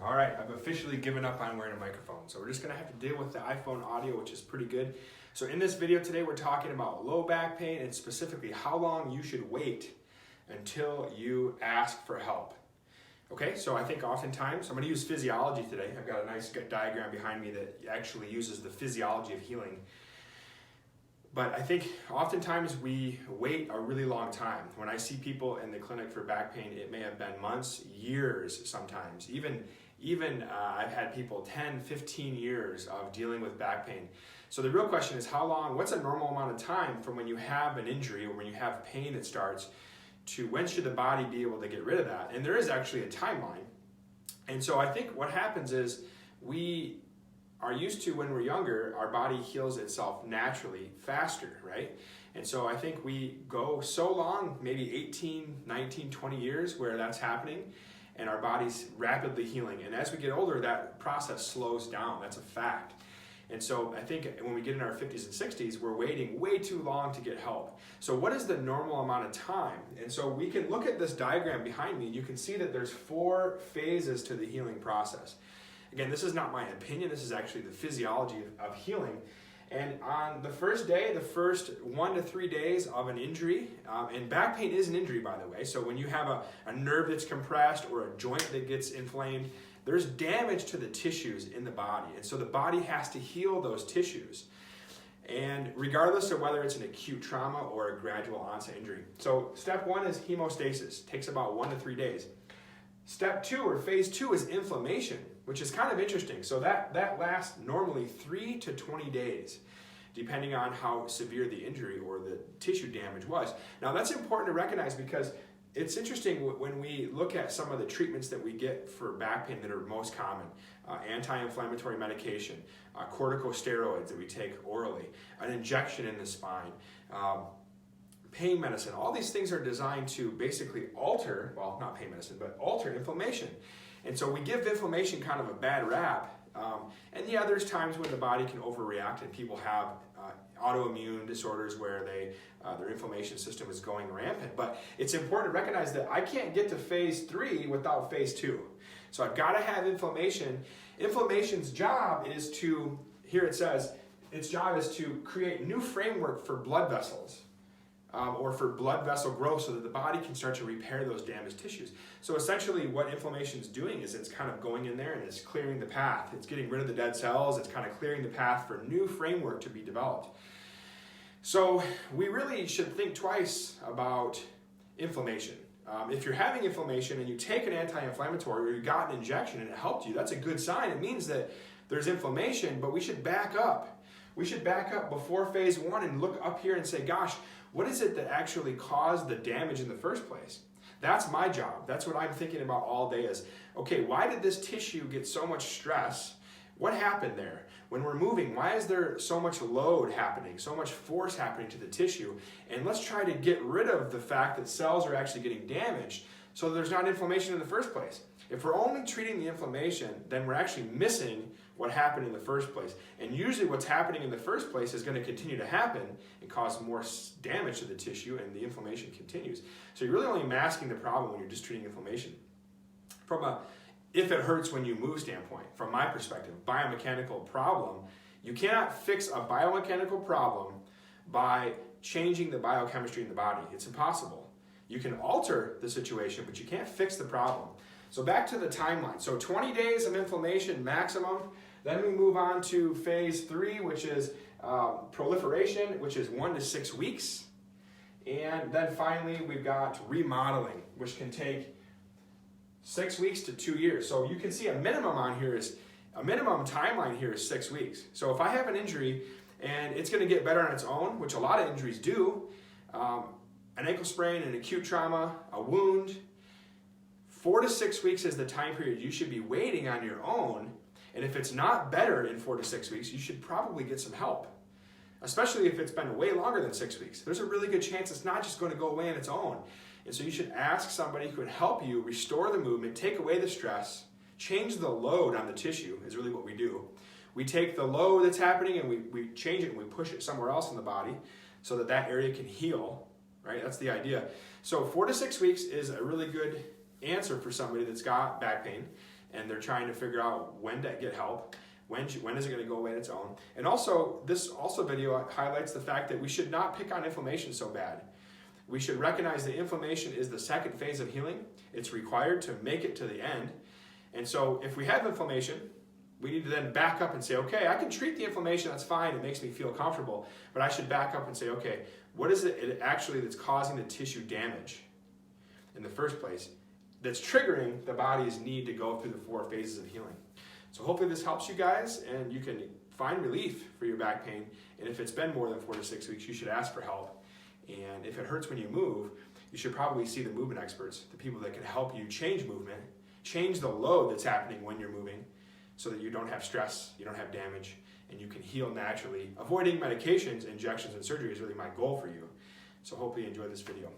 All right, I've officially given up on wearing a microphone, so we're just gonna have to deal with the iPhone audio, which is pretty good. So in this video today, we're talking about low back pain and specifically how long you should wait until you ask for help. Okay, so I think oftentimes, I'm gonna use physiology today. I've got a nice diagram behind me that actually uses the physiology of healing. But I think oftentimes we wait a really long time. When I see people in the clinic for back pain, it may have been months, years sometimes. Even I've had people 10, 15 years of dealing with back pain. So the real question is how long, what's a normal amount of time from when you have an injury or when you have pain that starts to when should the body be able to get rid of that? And there is actually a timeline. And so I think what happens is we are used to, when we're younger, our body heals itself naturally faster, right? And so I think we go so long, maybe 18, 19, 20 years where that's happening and our body's rapidly healing. And as we get older, that process slows down. That's a fact. And so I think when we get in our 50s and 60s, we're waiting way too long to get help. So what is the normal amount of time? And so we can look at this diagram behind me and you can see that there's 4 phases to the healing process. Again, this is not my opinion, this is actually the physiology of healing. And on the first day, the first 1 to 3 days of an injury, and back pain is an injury, by the way, so when you have a nerve that's compressed or a joint that gets inflamed, there's damage to the tissues in the body. And so the body has to heal those tissues. And regardless of whether it's an acute trauma or a gradual onset injury. So step 1 is hemostasis, takes about 1 to 3 days. Step 2 or phase 2 is inflammation, which is kind of interesting. So that lasts normally 3 to 20 days, depending on how severe the injury or the tissue damage was. Now that's important to recognize because it's interesting when we look at some of the treatments that we get for back pain that are most common. Anti-inflammatory medication, corticosteroids that we take orally, an injection in the spine, pain medicine. All these things are designed to basically alter, well, not pain medicine, but alter inflammation. And so we give inflammation kind of a bad rap. And yeah, there's times when the body can overreact and people have autoimmune disorders where their inflammation system is going rampant. But it's important to recognize that I can't get to phase 3 without phase 2. So I've got to have inflammation. Inflammation's job is to, here it says, its job is to create new framework for blood vessels. Or for blood vessel growth so that the body can start to repair those damaged tissues. So essentially what inflammation is doing is it's kind of going in there and it's clearing the path. It's getting rid of the dead cells. It's kind of clearing the path for new framework to be developed. So we really should think twice about inflammation. If you're having inflammation and you take an anti-inflammatory or you got an injection and it helped you, that's a good sign. It means that there's inflammation, but we should back up. We should back up before phase 1 and look up here and say, gosh, what is it that actually caused the damage in the first place? That's my job. That's what I'm thinking about all day is, okay, why did this tissue get so much stress? What happened there? When we're moving, why is there so much load happening, so much force happening to the tissue? And let's try to get rid of the fact that cells are actually getting damaged so there's not inflammation in the first place. If we're only treating the inflammation, then we're actually missing what happened in the first place. And usually what's happening in the first place is going to continue to happen and cause more damage to the tissue and the inflammation continues. So you're really only masking the problem when you're just treating inflammation. From a if it hurts when you move standpoint, from my perspective, biomechanical problem, you cannot fix a biomechanical problem by changing the biochemistry in the body. It's impossible. You can alter the situation, but you can't fix the problem. So back to the timeline. So 20 days of inflammation maximum. Then we move on to phase 3, which is proliferation, which is 1 to 6 weeks. And then finally, we've got remodeling, which can take 6 weeks to 2 years. So you can see a minimum timeline here is 6 weeks. So if I have an injury and it's going to get better on its own, which a lot of injuries do, an ankle sprain, an acute trauma, a wound, 4 to 6 weeks is the time period you should be waiting on your own. And if it's not better in 4 to 6 weeks, you should probably get some help. Especially if it's been way longer than 6 weeks. There's a really good chance it's not just going to go away on its own. And so you should ask somebody who can help you restore the movement, take away the stress, change the load on the tissue is really what we do. We take the load that's happening and we change it and we push it somewhere else in the body so that that area can heal, right? That's the idea. So 4 to 6 weeks is a really good answer for somebody that's got back pain. and they're trying to figure out when to get help. When is it going to go away on its own? And also, this video highlights the fact that we should not pick on inflammation so bad. We should recognize that inflammation is the second phase of healing. It's required to make it to the end. And so if we have inflammation, we need to then back up and say, okay, I can treat the inflammation, that's fine, it makes me feel comfortable, but I should back up and say, okay, what is it actually that's causing the tissue damage in the first place that's triggering the body's need to go through the 4 phases of healing? So hopefully this helps you guys and you can find relief for your back pain. And if it's been more than 4 to 6 weeks, you should ask for help. And if it hurts when you move, you should probably see the movement experts, the people that can help you change movement, change the load that's happening when you're moving so that you don't have stress, you don't have damage, and you can heal naturally. Avoiding medications, injections, and surgery is really my goal for you. So hopefully you enjoy this video.